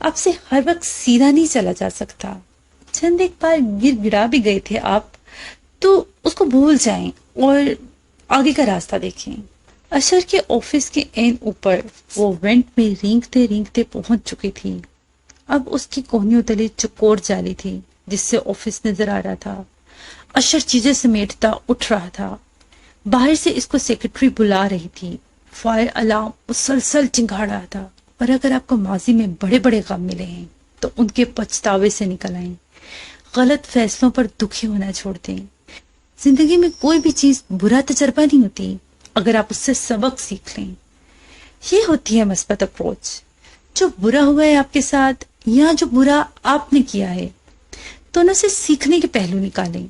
آپ سے ہر وقت سیدھا نہیں چلا جا سکتا. چند ایک بار گر گڑا بھی گئے تھے آپ تو اس کو بھول جائیں اور آگے کا راستہ دیکھیں. اشر کے آفس کے عین اوپر وہ وینٹ میں رینگتے رینگتے پہنچ چکی تھی. اب اس کی کوہنیوں تلے چکور جالی تھی جس سے آفس نظر آ رہا تھا. اشر چیزیں سمیٹتا اٹھ رہا تھا. باہر سے اس کو سیکرٹری بلا رہی تھی. فائر الارم مسلسل چنگاڑ رہا تھا. اور اگر آپ کو ماضی میں بڑے بڑے غم ملے ہیں تو ان کے پچھتاوے سے نکل آئیں. غلط فیصلوں پر دکھی ہونا چھوڑ دیں. زندگی میں کوئی بھی چیز برا تجربہ نہیں ہوتی اگر آپ اس سے سبق سیکھ لیں. یہ ہوتی ہے مثبت اپروچ. جو برا ہوا ہے آپ کے ساتھ یا جو برا آپ نے کیا ہے دونوں سے سیکھنے کے پہلو نکالیں،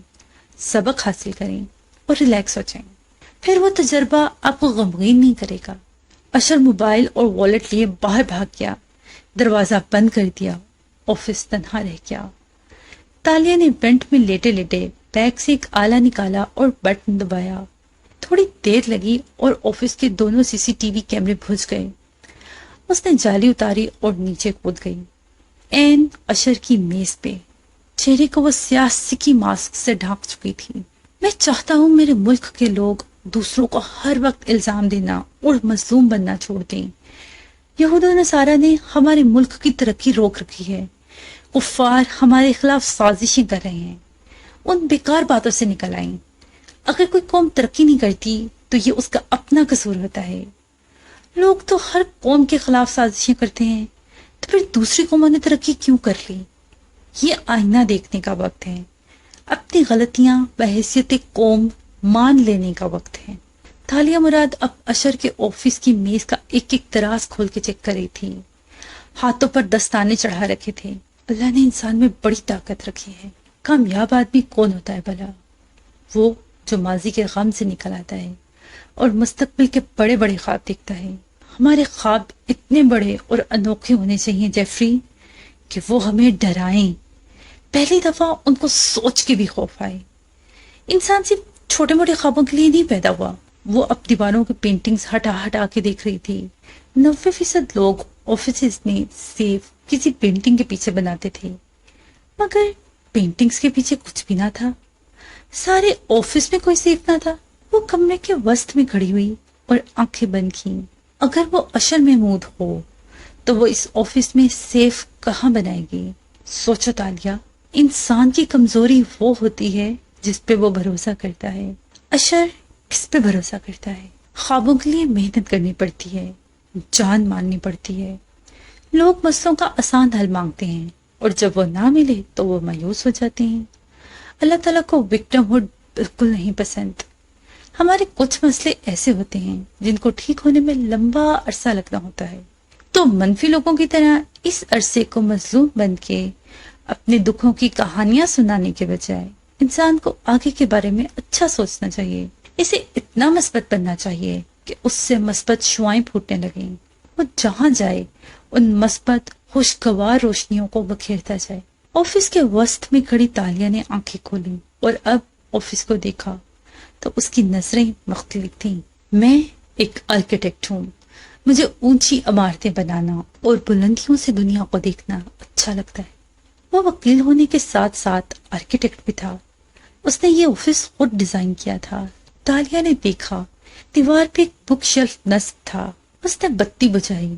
سبق حاصل کریں اور ریلیکس ہو جائیں. پھر وہ تجربہ آپ کو غمگین نہیں کرے گا. اشر موبائل اور والیٹ لیے باہر بھاگ گیا. دروازہ بند کر دیا. آفس تنہا رہ گیا. تالیہ نے وینٹ میں لیٹے لیٹے بیگ سے ایک آلہ نکالا اور بٹن دبایا. تھوڑی دیر لگی اور آفس کے دونوں سی سی ٹی وی کیمرے بجھ گئے. اس نے جالی اتاری اور نیچے کود گئی. این اشر کی میز پہ چہرے کو وہ سیاہ سکی ماسک سے ڈھانپ چکی تھی. میں چاہتا ہوں میرے ملک کے لوگ دوسروں کو ہر وقت الزام دینا اور مظلوم بننا چھوڑ دیں. یہود و نصارہ نے ہمارے ملک کی ترقی روک رکھی ہے. کفار ہمارے خلاف سازشیں کر رہے ہیں. ان بیکار باتوں سے نکل آئیں. اگر کوئی قوم ترقی نہیں کرتی تو یہ اس کا اپنا قصور ہوتا ہے. لوگ تو ہر قوم کے خلاف سازشیں کرتے ہیں تو پھر دوسری قوموں نے ترقی کیوں کر لی؟ یہ آئینہ دیکھنے کا وقت ہے. اپنی غلطیاں بحیثیت قوم مان لینے کا وقت ہے. تالیہ مراد اب اشر کے آفس کی میز کا ایک ایک دراز کھول کے چیک کر رہی تھی. ہاتھوں پر دستانے چڑھا رکھے تھے. اللہ نے انسان میں بڑی طاقت رکھی ہے. کامیاب آدمی کون ہوتا ہے بھلا؟ وہ جو ماضی کے غم سے نکل آتا ہے اور مستقبل کے بڑے بڑے خواب دیکھتا ہے. ہمارے خواب اتنے بڑے اور انوکھے ہونے چاہیے جیفری کہ وہ ہمیں ڈرائیں. پہلی دفعہ ان کو سوچ کے بھی خوف آئے. انسان صرف چھوٹے موٹے خوابوں کے لیے نہیں پیدا ہوا. وہ اب دیواروں کی پینٹنگز ہٹا ہٹا کے دیکھ رہی تھی. 90% لوگ آفیسز میں سیف کسی پینٹنگ کے پیچھے بناتے تھے مگر پینٹنگز کے پیچھے کچھ بھی نہ تھا. سارے آفس میں کوئی سیف نہ تھا. وہ کمرے کے وسط میں کھڑی ہوئی اور آنکھیں بند کی. اگر وہ اشر محمود ہو تو وہ اس آفس میں سیف کہاں بنائے گی؟ سوچو تالیہ، انسان کی کمزوری وہ ہوتی ہے جس پہ وہ بھروسہ کرتا ہے. اشر کس پہ بھروسہ کرتا ہے؟ خوابوں کے لیے محنت کرنی پڑتی ہے، جان ماننی پڑتی ہے. لوگ مسئلوں کا آسان حل مانگتے ہیں اور جب وہ نہ ملے تو وہ مایوس ہو جاتے ہیں. اللہ تعالیٰ کو وکٹم ہوڈ بالکل نہیں پسند. ہمارے کچھ مسئلے ایسے ہوتے ہیں جن کو ٹھیک ہونے میں لمبا عرصہ لگنا ہوتا ہے. تو منفی لوگوں کی طرح اس عرصے کو مظلوم بن کے اپنے دکھوں کی کہانیاں سنانے کے بجائے انسان کو آگے کے بارے میں اچھا سوچنا چاہیے. اسے اتنا مثبت بننا چاہیے کہ اس سے مثبت شعائیں پھوٹنے لگیں. وہ جہاں جائے ان مثبت خوشگوار روشنیوں کو بکھیرتا جائے. آفس کے وسط میں کھڑی تالیہ نے آنکھیں کھولی اور اب آفس کو دیکھا تو اس کی نظریں مختلف تھیں. میں ایک آرکیٹیکٹ ہوں. مجھے اونچی عمارتیں بنانا اور بلندیوں سے دنیا کو دیکھنا اچھا لگتا ہے. وہ وکیل ہونے کے ساتھ ساتھ آرکیٹیکٹ بھی تھا. اس نے یہ آفس خود ڈیزائن کیا تھا. تالیہ نے دیکھا دیوار پہ ایک بک شیلف نصب تھا. اس نے بتی بجھائی،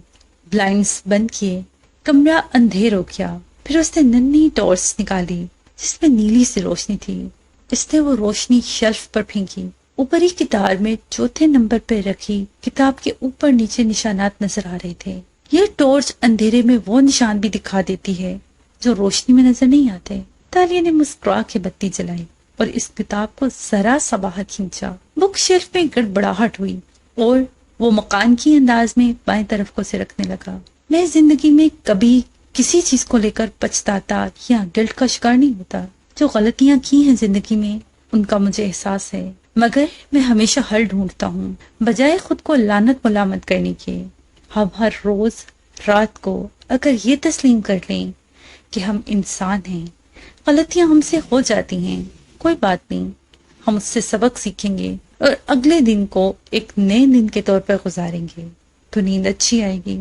بلائنڈز بند کیے. کمرہ اندھیر ہو گیا. پھر اس نے ننھی ٹارچ نکالی جس میں نیلی سی روشنی تھی. اس نے وہ روشنی شیلف پر پھینکی. اوپری کتار میں چوتھے نمبر پہ رکھی کتاب کے اوپر نیچے نشانات نظر آ رہے تھے. یہ ٹارچ اندھیرے میں وہ نشان بھی دکھا دیتی ہے جو روشنی میں نظر نہیں آتے. تالیہ نے مسکرا کے بتی جلائی اور اس کتاب کو ذرا سا باہر کھینچا. بک شیلف میں گڑبڑاہٹ ہوئی اور وہ مکان کی انداز میں بائیں طرف کو سے رکھنے لگا. میں زندگی میں کبھی کسی چیز کو لے کر پچھتاتا یا گلٹ کا شکار نہیں ہوتا. جو غلطیاں کی ہیں زندگی میں ان کا مجھے احساس ہے مگر میں ہمیشہ حل ڈھونڈتا ہوں بجائے خود کو لعنت ملامت کرنے کے. ہم ہر روز رات کو اگر یہ تسلیم کر لیں کہ ہم انسان ہیں، غلطیاں ہم سے ہو جاتی ہیں، کوئی بات نہیں، ہم اس سے سبق سیکھیں گے اور اگلے دن کو ایک نئے دن کے طور پر گزاریں گے تو نیند اچھی آئے گی.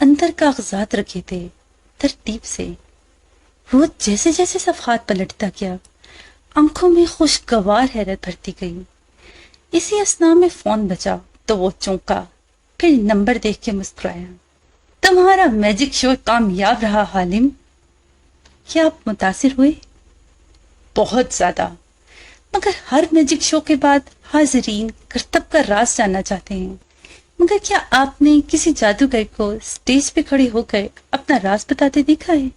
اندر کاغذات رکھے تھے ترتیب سے. وہ جیسے جیسے صفحات پلٹتا گیا آنکھوں میں خوشگوار حیرت بھرتی گئی. اسی اثنا میں فون بجا تو وہ چونکا، پھر نمبر دیکھ کے مسکرایا. تمہارا میجک شو کامیاب رہا حالم. کیا آپ متاثر ہوئے؟ بہت زیادہ. مگر ہر میجک شو کے بعد حاضرین کرتب کا راز جاننا چاہتے ہیں. مگر کیا آپ نے کسی جادوگر کو سٹیج پہ کھڑے ہو کر اپنا راز بتاتے دیکھا ہے؟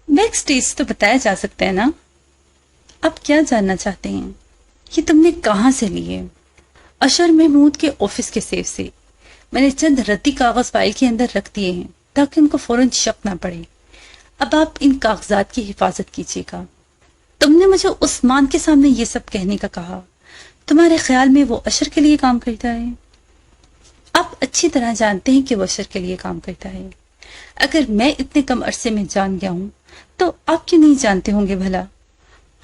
بیک سٹیج تو بتایا جا سکتا ہے نا. آپ کیا جاننا چاہتے ہیں؟ یہ تم نے کہاں سے لیے؟ اشر محمود کے آفس کے سیف سے. میں نے چند رتی کاغذ فائل کے اندر رکھ دیے ہیں تاکہ ان کو فوراً شک نہ پڑے. اب آپ ان کاغذات کی حفاظت کیجیے گا. تم نے مجھے عثمان کے سامنے یہ سب کہنے کا کہا. تمہارے خیال میں وہ اشر کے لیے کام کرتا ہے؟ آپ اچھی طرح جانتے ہیں کہ وہ اشر کے لیے کام کرتا ہے. اگر میں اتنے کم عرصے میں جان گیا ہوں تو آپ کیوں نہیں جانتے ہوں گے بھلا؟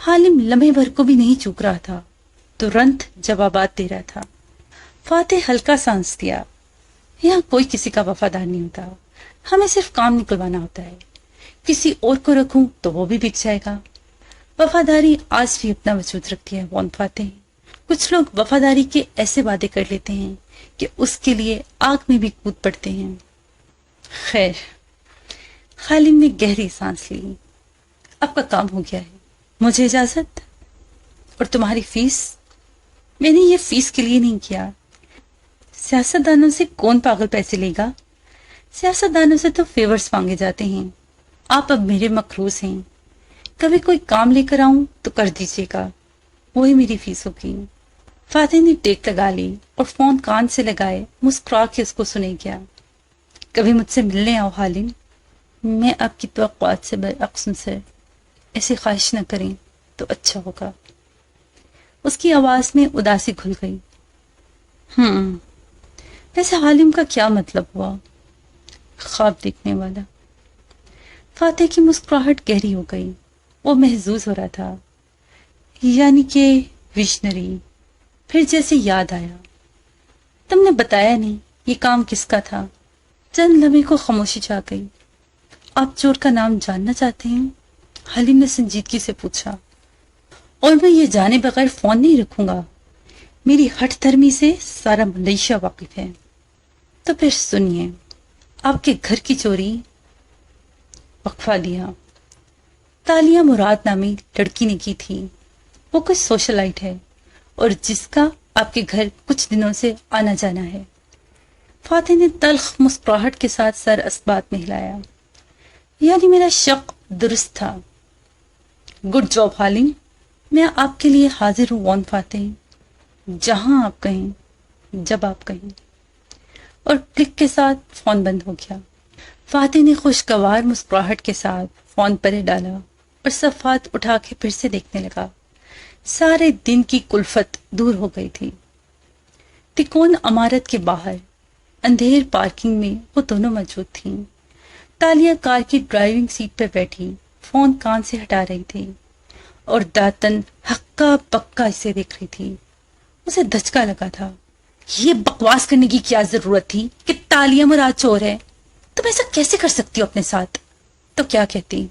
حالم لمحے بھر کو بھی نہیں چوک رہا تھا، ترنت جوابات دے رہا تھا. فاتح ہلکا سانس دیا. یہاں کوئی کسی کا وفادار نہیں ہوتا، ہمیں صرف کام نکلوانا ہوتا ہے. کسی اور کو رکھوں تو وہ بھی بک جائے گا. وفاداری آج بھی اپنا وجود رکھتی ہے وان فاتح. کچھ لوگ وفاداری کے ایسے وعدے کر لیتے ہیں کہ اس کے لیے آگ میں بھی کود پڑتے ہیں. خیر. حالم نے گہری سانس لی. آپ کا کام ہو گیا ہے، مجھے اجازت. اور تمہاری فیس؟ میں نے یہ فیس کے لیے نہیں کیا. سیاست دانوں سے کون پاگل پیسے لے گا؟ سیاست دانوں سے تو فیورز مانگے جاتے ہیں. آپ اب میرے مقروض ہیں. کبھی کوئی کام لے کر آؤں تو کر دیجیے گا، وہی میری فیس ہوگی. فاتح نے ٹیک لگا لی اور فون کان سے لگائے مسکرا کے اس کو سنے گیا. کبھی مجھ سے ملنے آؤ حالم. میں آپ کی توقعات سے برعکس ہوں سر. ایسی خواہش نہ کریں تو اچھا ہوگا. اس کی آواز میں اداسی گھل گئی. ویسے حالم کا کیا مطلب ہوا؟ خواب دیکھنے والا. فاتح کی مسکراہٹ گہری ہو گئی. وہ محظوظ ہو رہا تھا. یعنی کہ ویژنری. پھر جیسے یاد آیا. تم نے بتایا نہیں یہ کام کس کا تھا. چند لمحے کو خاموشی چھا گئی. آپ چور کا نام جاننا چاہتے ہیں؟ حالم نے سنجیدگی سے پوچھا. اور میں یہ جانے بغیر فون نہیں رکھوں گا. میری ہٹ دھرمی سے سارا ملیشیا واقف ہے. تو پھر سنیے. آپ کے گھر کی چوری. وقفہ دیا. تالیہ مراد نامی لڑکی نے کی تھی. وہ کچھ سوشلائٹ ہے اور جس کا آپ کے گھر کچھ دنوں سے آنا جانا ہے. فاتح نے تلخ مسکراہٹ کے ساتھ سر اسبات میں ہلایا. یعنی میرا شک درست تھا. گڈ جاب حالم. میں آپ کے لیے حاضر ہوں وان فاتح. جہاں آپ کہیں، جب آپ کہیں. اور کلک کے ساتھ فون بند ہو گیا. فاتح نے خوشگوار مسکراہٹ کے ساتھ فون پرے ڈالا اور صفحات اٹھا کے پھر سے دیکھنے لگا. سارے دن کی کلفت دور ہو گئی تھی. تکون عمارت کے باہر اندھیر پارکنگ میں وہ دونوں موجود تھیں. تالیہ کار کی ڈرائیونگ سیٹ پہ بیٹھی فون کان سے ہٹا رہی تھی اور داتن ہکا پکا اسے دیکھ رہی تھی. اسے دھچکا لگا تھا. یہ بکواس کرنے کی کیا ضرورت تھی کہ تالیہ مراد چور ہے؟ تم ایسا کیسے کر سکتی ہو اپنے ساتھ؟ تو کیا کہتی؟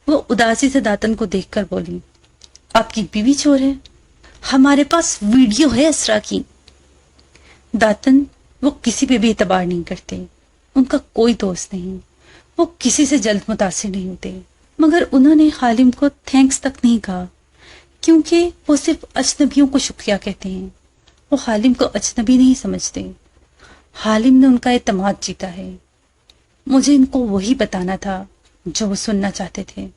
وہ اداسی سے داتن کو دیکھ کر بولی. آپ کی بیوی چور ہے؟ ہمارے پاس ویڈیو ہے اسرا کی. داتن وہ کسی پہ بھی اعتبار نہیں کرتے. ان کا کوئی دوست نہیں. وہ کسی سے جلد متاثر نہیں ہوتے. مگر انہوں نے حالم کو تھینکس تک نہیں کہا کیونکہ وہ صرف اجنبیوں کو شکریہ کہتے ہیں. وہ حالم کو اجنبی نہیں سمجھتے. حالم نے ان کا اعتماد جیتا ہے. مجھے ان کو وہی بتانا تھا جو وہ سننا چاہتے تھے.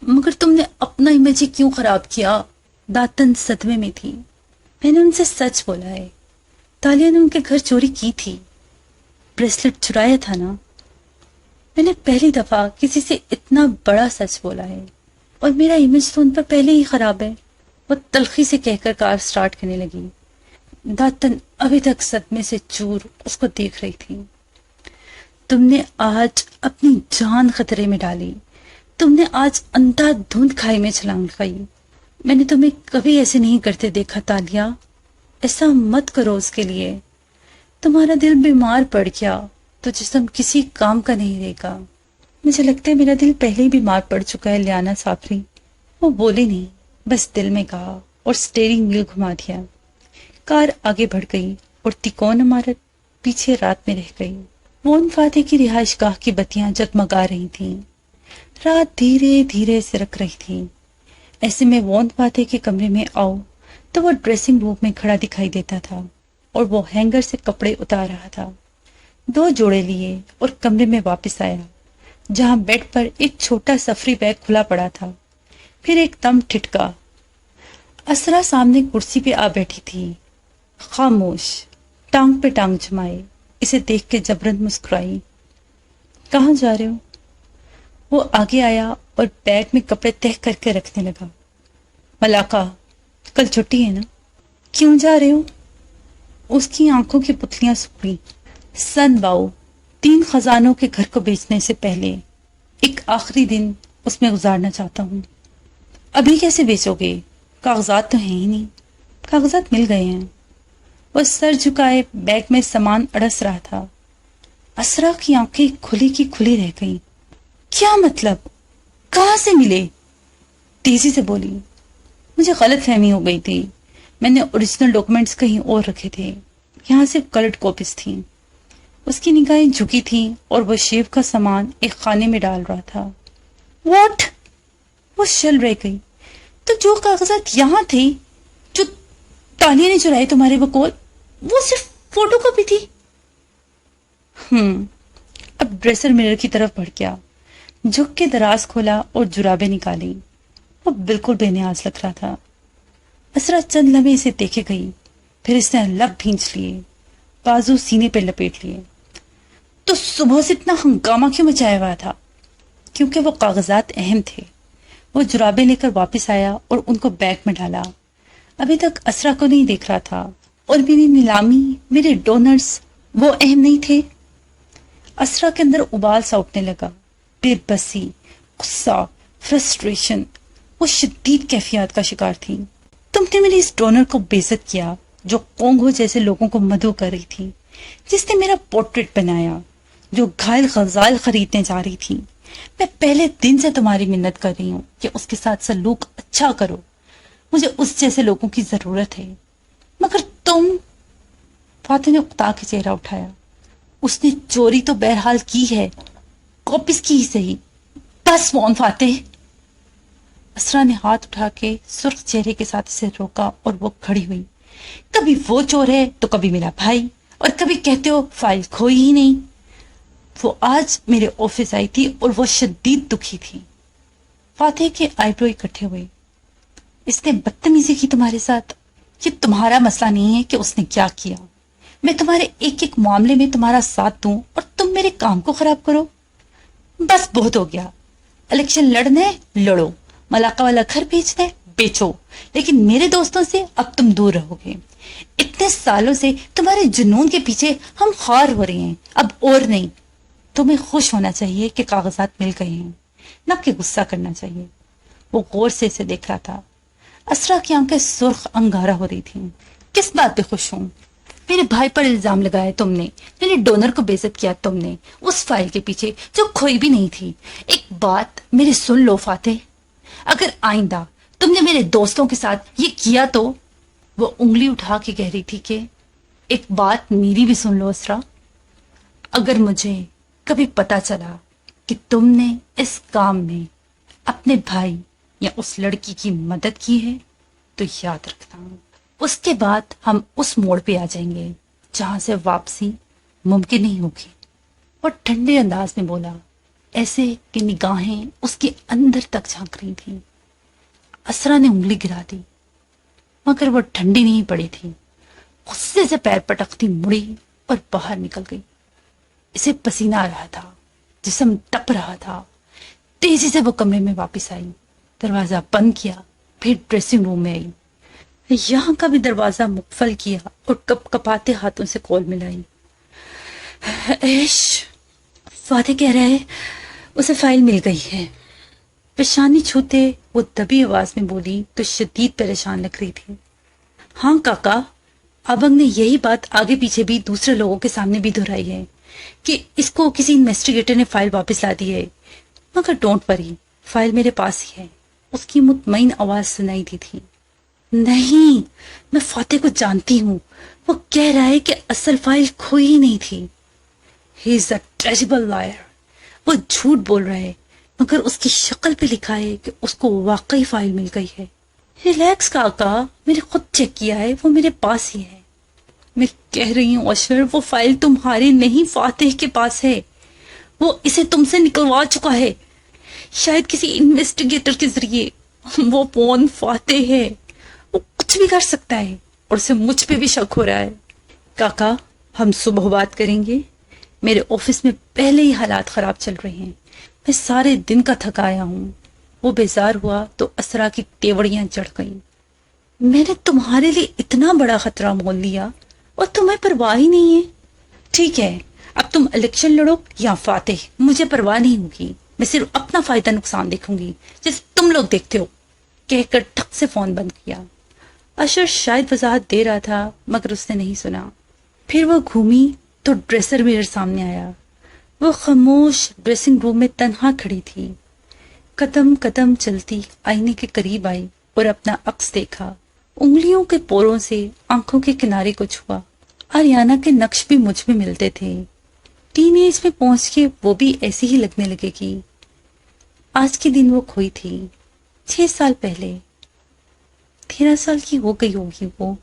مگر تم نے اپنا امیج ہی کیوں خراب کیا؟ داتن صدمے میں تھی. میں نے ان سے سچ بولا ہے. تالیہ نے ان کے گھر چوری کی تھی. بریسلٹ چرایا تھا نا. میں نے پہلی دفعہ کسی سے اتنا بڑا سچ بولا ہے اور میرا امیج تو ان پر پہلے ہی خراب ہے. وہ تلخی سے کہہ کر کار سٹارٹ کرنے لگی. داتن ابھی تک صدمے سے چور اس کو دیکھ رہی تھی. تم نے آج اپنی جان خطرے میں ڈالی. تم نے آج اندھا دھند کھائی میں چھلانگ لگائی. میں نے تمہیں کبھی ایسے نہیں کرتے دیکھا تالیہ. ایسا مت کرو اس کے لیے. تمہارا دل بیمار پڑ گیا تو جسم کسی کام کا نہیں رہے گا۔ مجھے لگتا ہے میرا دل پہلے ہی بیمار پڑ چکا ہے لیانا سافری۔ وہ بولے نہیں، بس دل میں کہا اور سٹیئرنگ ویل گھما دیا۔ کار آگے بڑھ گئی اور تکون عمارت پیچھے رات میں رہ گئی۔ وون فاتح کی رہائش گاہ کی بتیاں جگمگا رہی تھیں۔ رات دھیرے دھیرے سرک رہی تھی۔ ایسے میں وون فاتح کے کمرے میں آؤ تو وہ ڈریسنگ روم میں کھڑا دکھائی دیتا تھا اور وہ ہینگر سے کپڑے اتار رہا تھا۔ 2 جوڑے لیے اور کمرے میں واپس آیا، جہاں بیڈ پر ایک چھوٹا سفری بیگ کھلا پڑا تھا۔ پھر ایک دم ٹھٹکا۔ اسرا سامنے کرسی پہ آ بیٹھی تھی، خاموش، ٹانگ پہ ٹانگ جمائے۔ اسے دیکھ کے جبرن مسکرائی۔ کہاں جا رہے ہو؟ وہ آگے آیا اور بیگ میں کپڑے تہہ کر کے رکھنے لگا۔ ملاقہ، کل چھٹی ہے نا؟ کیوں جا رہے ہو؟ اس کی آنکھوں کی پتلیاں سکڑی۔ سن باؤ، 3 خزانوں کے گھر کو بیچنے سے پہلے ایک آخری دن اس میں گزارنا چاہتا ہوں۔ ابھی کیسے بیچو گے؟ کاغذات تو ہیں ہی نہیں۔ کاغذات مل گئے ہیں۔ وہ سر جھکائے بیگ میں سامان اڑس رہا تھا۔ اسرا کی آنکھیں کھلی کی کھلی رہ گئیں۔ کیا مطلب؟ کہاں سے ملے؟ تیزی سے بولی۔ مجھے غلط فہمی ہو گئی تھی۔ میں نے اوریجنل ڈاکومنٹس کہیں اور رکھے تھے، یہاں صرف کلرڈ کاپیز تھیں۔ اس کی نگاہیں جھکی تھیں اور وہ شیو کا سامان ایک خانے میں ڈال رہا تھا۔ واٹ؟ وہ شل رہ گئی۔ تو جو کاغذات یہاں تھے، جو تالیہ نے چرائے تمہارے بقول، وہ صرف فوٹو کاپی تھی؟ اب ڈریسر مرر کی طرف بڑھ گیا، جھک کے دراز کھولا اور جرابیں نکالی۔ وہ بالکل بے نیاز لگ رہا تھا۔ اسرا چند لمحے اسے دیکھے گئی، پھر اس نے لب بھینچ لیے، بازو سینے پہ لپیٹ لیے۔ تو صبح سے اتنا ہنگامہ کیوں مچایا ہوا تھا؟ کیونکہ وہ کاغذات اہم تھے۔ وہ جرابیں لے کر واپس آیا اور ان کو بیگ میں ڈالا۔ ابھی تک اسرا کو نہیں دیکھ رہا تھا، اور میری نیلامی، میرے ڈونرز، وہ اہم نہیں تھے؟ اسرا کے اندر ابال سا اٹھنے لگا، بے بسی، غصہ، فرسٹریشن۔ وہ شدید کیفیات کا شکار تھی۔ تم نے میری اس ڈونر کو بے عزت کیا جو کونگو جیسے لوگوں کو مدعو کر رہی تھی، جس نے میرا پورٹریٹ بنایا، جو گھائل غزال خریدنے جا رہی تھی۔ میں پہلے دن سے تمہاری منت کر رہی ہوں کہ اس کے ساتھ سلوک اچھا کرو، مجھے اس جیسے لوگوں کی ضرورت ہے، مگر تم… فاتح نے اکتا کے چہرہ اٹھایا۔ اس نے چوری تو بہرحال کی ہے، کاپیز کی ہی صحیح۔ بس وون فاتح۔ اسرا نے ہاتھ اٹھا کے سرخ چہرے کے ساتھ اسے روکا اور وہ کھڑی ہوئی۔ کبھی وہ چور ہے تو کبھی میرا بھائی، اور کبھی کہتے ہو فائل کھوئی ہی نہیں۔ وہ آج میرے آفس آئی تھی اور وہ شدید دکھی تھی۔ فاتح کے آئی برو اکٹھے ہوئے۔ اس نے بدتمیزی کی تمہارے ساتھ؟ یہ تمہارا مسئلہ نہیں ہے کہ اس نے کیا کیا۔ میں تمہارے ایک ایک معاملے میں تمہارا ساتھ دوں اور تم میرے کام کو خراب کرو؟ بس بہت ہو گیا۔ الیکشن لڑنا ہے لڑو، ملاقہ والا گھر بیچنا ہے بیچو، لیکن میرے دوستوں سے اب تم دور رہو گے۔ اتنے سالوں سے تمہارے جنون کے پیچھے ہم خوار ہو رہے ہیں، اب اور نہیں۔ تمہیں خوش ہونا چاہیے کہ کاغذات مل گئے ہیں، نہ کہ غصہ کرنا چاہیے۔ وہ غور سے اسے دیکھ رہا تھا۔ اسرا کی آنکھیں سرخ انگارہ ہو رہی تھیں۔ کس بات پہ خوش ہوں؟ میرے بھائی پر الزام لگایا تم نے، میرے ڈونر کو بے عزت کیا تم نے، اس فائل کے پیچھے جو کھوئی بھی نہیں تھی۔ ایک بات میری سن لو فاتح، اگر آئندہ تم نے میرے دوستوں کے ساتھ یہ کیا تو… وہ انگلی اٹھا کے کہہ رہی تھی کہ ایک بات میری بھی سن لو اسرا، اگر مجھے کبھی پتا چلا کہ تم نے اس کام میں اپنے بھائی یا اس لڑکی کی مدد کی ہے تو یاد رکھنا، اس کے بعد ہم اس موڑ پہ آ جائیں گے جہاں سے واپسی ممکن نہیں ہوگی۔ اور ٹھنڈے انداز میں بولا، ایسے کہ نگاہیں اس کے اندر تک جھانک رہی تھیں۔ اسرا نے انگلی گرا دی، مگر وہ ٹھنڈی نہیں پڑی تھی۔ غصے سے پیر پٹکتی مڑی اور باہر نکل گئی۔ اسے پسینہ آ رہا تھا، جسم ٹپ رہا تھا۔ تیزی سے وہ کمرے میں واپس آئی، دروازہ بند کیا، پھر ڈریسنگ روم میں آئی۔ یہاں کا بھی دروازہ مقفل کیا اور کپ کپاتے ہاتھوں سے کول ملائی۔ ایش، فاتح کہہ رہا ہے اسے فائل مل گئی ہے۔ پیشانی چھوتے وہ دبی آواز میں بولی تو شدید پریشان لگ رہی تھی۔ ہاں کاکا، ابنگ نے یہی بات آگے پیچھے بھی دوسرے لوگوں کے سامنے بھی دہرائی ہے کہ اس کو کسی انویسٹیگیٹر نے فائل واپس لا دی ہے، مگر ڈونٹ وری، فائل میرے پاس ہی ہے۔ اس کی مطمئن آواز سنائی دی تھی۔ نہیں، میں فاتح کو جانتی ہوں، وہ کہہ رہا ہے کہ اصل فائل کھوئی ہی نہیں تھی۔ ہی از اے ٹریجبل لائر، وہ جھوٹ بول رہا ہے، مگر اس کی شکل پہ لکھا ہے کہ اس کو واقعی فائل مل گئی ہے۔ ریلیکس کاکا، میں نے خود چیک کیا ہے، وہ میرے پاس ہی ہے۔ میں کہہ رہی ہوں اشر، وہ فائل تمہارے نہیں فاتح کے پاس ہے، وہ اسے تم سے نکلوا چکا ہے، شاید کسی انویسٹیگیٹر کے ذریعے۔ وہ پون فاتح ہے، وہ کچھ بھی کر سکتا ہے، اور اسے مجھ پہ بھی شک ہو رہا ہے۔ کاکا، ہم صبح بات کریں گے، میرے آفس میں پہلے ہی حالات خراب چل رہے ہیں، میں سارے دن کا تھکایا ہوں۔ وہ بیزار ہوا تو اسرا کی تیوڑیاں چڑھ گئیں۔ میں نے تمہارے لیے اتنا بڑا خطرہ مول لیا اور تمہیں پرواہ ہی نہیں ہے۔ ٹھیک ہے، اب تم الیکشن لڑو یا فاتح، مجھے پرواہ نہیں ہوگی، میں صرف اپنا فائدہ نقصان دیکھوں گی جیسے تم لوگ دیکھتے ہو، کہہ کر ٹھک سے فون بند کیا۔ اشر شاید وضاحت دے رہا تھا مگر اس نے نہیں سنا۔ پھر وہ گھومی تو ڈریسر میرر سامنے آیا۔ وہ خاموش ڈریسنگ روم میں تنہا کھڑی تھی، قدم قدم چلتی آئینے کے قریب آئی اور اپنا عکس دیکھا، انگلیوں کے پوروں سے آنکھوں کے کنارے کو چھوا۔ آریانہ کے نقش بھی مجھ میں ملتے تھے، ٹین ایج میں پہنچ کے وہ بھی ایسی ہی لگنے لگے گی۔ آج کے دن وہ کھوئی تھی، 6 سال پہلے، 13 سال کی ہو گئی ہوگی وہ۔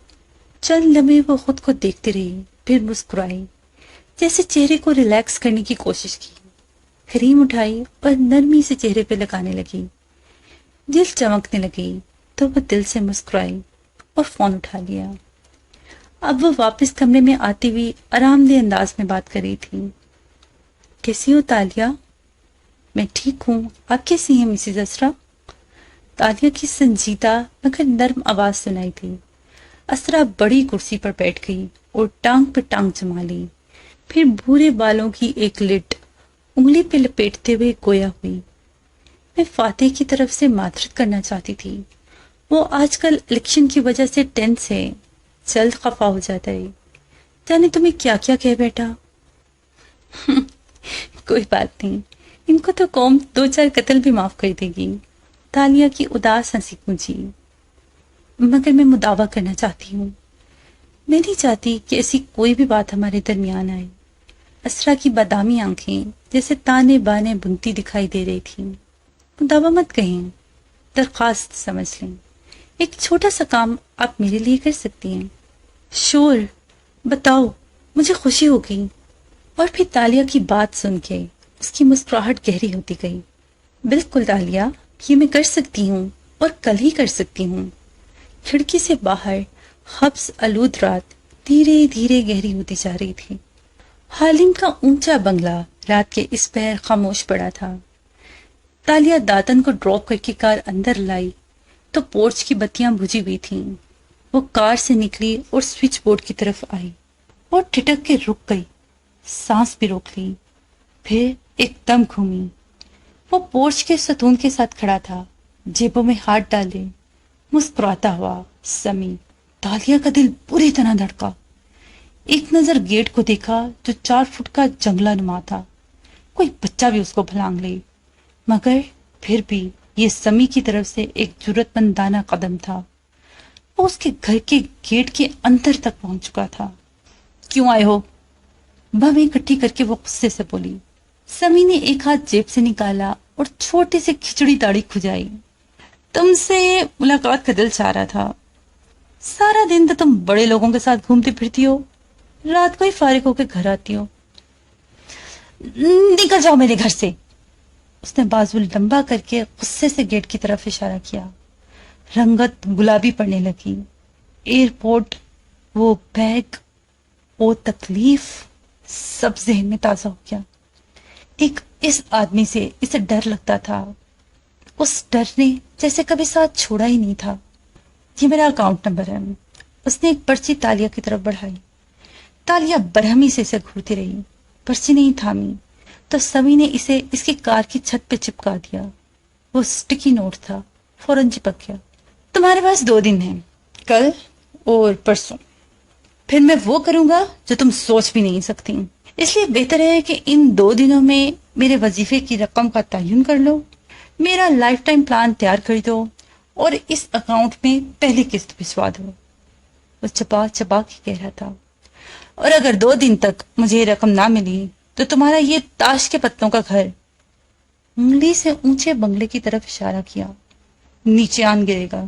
چند لمحے وہ خود کو دیکھتی رہی، پھر مسکرائی، جیسے چہرے کو ریلیکس کرنے کی کوشش کی۔ کریم اٹھائی اور نرمی سے چہرے پہ لگانے لگی۔ دل چمکنے لگی تو وہ دل سے مسکرائی اور فون اٹھا لیا۔ اب وہ واپس کمرے میں آتی ہوئی آرام دہ انداز میں بات کر رہی تھی۔ کیسی ہو تالیہ؟ میں ٹھیک ہوں، آپ کیسی ہیں مسز اسرا؟ تالیہ کی سنجیدہ مگر نرم آواز سنائی تھی۔ اسرا بڑی کرسی پر بیٹھ گئی اور ٹانگ پہ ٹانگ جما لی، پھر بھورے بالوں کی ایک لٹ انگلی پہ لپیٹتے ہوئے گویا ہوئی۔ میں فاتح کی طرف سے معذرت کرنا چاہتی تھی، وہ آج کل الیکشن کی وجہ سے ٹینس ہے، جلد خفا ہو جاتا ہے، جانے تمہیں کیا کیا کہہ بیٹھا۔ کوئی بات نہیں، ان کو تو قوم 2-4 قتل بھی معاف کر دے گی۔ تالیہ کی اداس ہنسی گونجی۔ مگر میں مداوع کرنا چاہتی ہوں، میں نہیں چاہتی کہ ایسی کوئی بھی بات ہمارے درمیان آئے۔ اسرا کی بادامی آنکھیں جیسے تانے بانے بنتی دکھائی دے رہی تھیں۔ مداوع مت کہیں، درخواست سمجھ لیں، ایک چھوٹا سا کام آپ میرے لیے کر سکتی ہیں۔ شور، بتاؤ، مجھے خوشی ہوگی۔ اور پھر تالیہ کی بات سن کے اس کی مسکراہٹ گہری ہوتی گئی۔ بالکل تالیہ، یہ میں کر سکتی ہوں اور کل ہی کر سکتی ہوں۔ کھڑکی سے باہر حبس آلود رات دھیرے دھیرے گہری ہوتی جا رہی تھی۔ حالم کا اونچا بنگلہ رات کے اس پہر خاموش پڑا تھا۔ تالیہ داتن کو ڈراپ کر کے کار اندر لائی تو پورچ کی بتیاں بجھی ہوئی تھیں۔ وہ کار سے نکلی اور سوئچ بورڈ کی طرف آئی اور ٹھٹک کے رک گئی، سانس بھی روک لی، پھر ایک دم گھومی۔ وہ پورچ کے ستون کے ساتھ کھڑا تھا، جیبوں میں ہاتھ ڈالے، مسکراتا ہوا۔ سمی، تالیہ کا دل بری طرح دھڑکا۔ ایک نظر گیٹ کو دیکھا جو 4 فٹ کا جنگلہ نما تھا، کوئی بچہ بھی اس کو پھلانگ لے، مگر پھر بھی یہ سمی کی طرف سے ایک جرأت مندانہ قدم تھا۔ وہ اس کے گھر کے گیٹ کے اندر تک پہنچ چکا تھا۔ کیوں آئے ہو؟ بھویں اکٹھی کر کے وہ غصے سے بولی۔ سمی نے ایک ہاتھ جیب سے نکالا اور چھوٹی سی کھچڑی داڑھی کھجائی۔ تم سے ملاقات کا دل چاہ رہا تھا، سارا دن تو تم بڑے لوگوں کے ساتھ گھومتی پھرتی ہو، رات کو ہی فارغ ہو کے گھر آتی ہو۔ نکل جاؤ میرے گھر سے۔ اس نے بازو لمبا کر کے غصے سے گیٹ کی طرف اشارہ کیا۔ رنگت گلابی پڑنے لگی۔ ایئرپورٹ، وہ بیگ، وہ تکلیف، سب ذہن میں تازہ ہو گیا۔ ایک اس آدمی سے اسے ڈر لگتا تھا، اس ڈر نے جیسے کبھی ساتھ چھوڑا ہی نہیں تھا۔ یہ میرا اکاؤنٹ نمبر ہے۔ اس نے ایک پرچی تالیہ کی طرف بڑھائی۔ تالیہ برہمی سے اسے گھورتی رہی، پرچی نہیں تھامی تو سمی نے اسے اس کی کار کی چھت پہ چپکا دیا۔ وہ سٹکی نوٹ تھا، فوراً چپک گیا۔ تمہارے پاس 2 دن ہیں، کل اور پرسوں، پھر میں وہ کروں گا جو تم سوچ بھی نہیں سکتی۔ اس لیے بہتر ہے کہ ان 2 دنوں میں میرے وظیفے کی رقم کا تعین کر لو، میرا لائف ٹائم پلان تیار کر دو اور اس اکاؤنٹ میں پہلی قسط بھجوا دو۔ وہ چپا چپا کے کہہ رہا تھا، اور اگر 2 دن تک مجھے یہ رقم نہ ملی تو تمہارا یہ تاش کے پتوں کا گھر، انگلی سے اونچے بنگلے کی طرف اشارہ کیا، نیچے آن گرے گا۔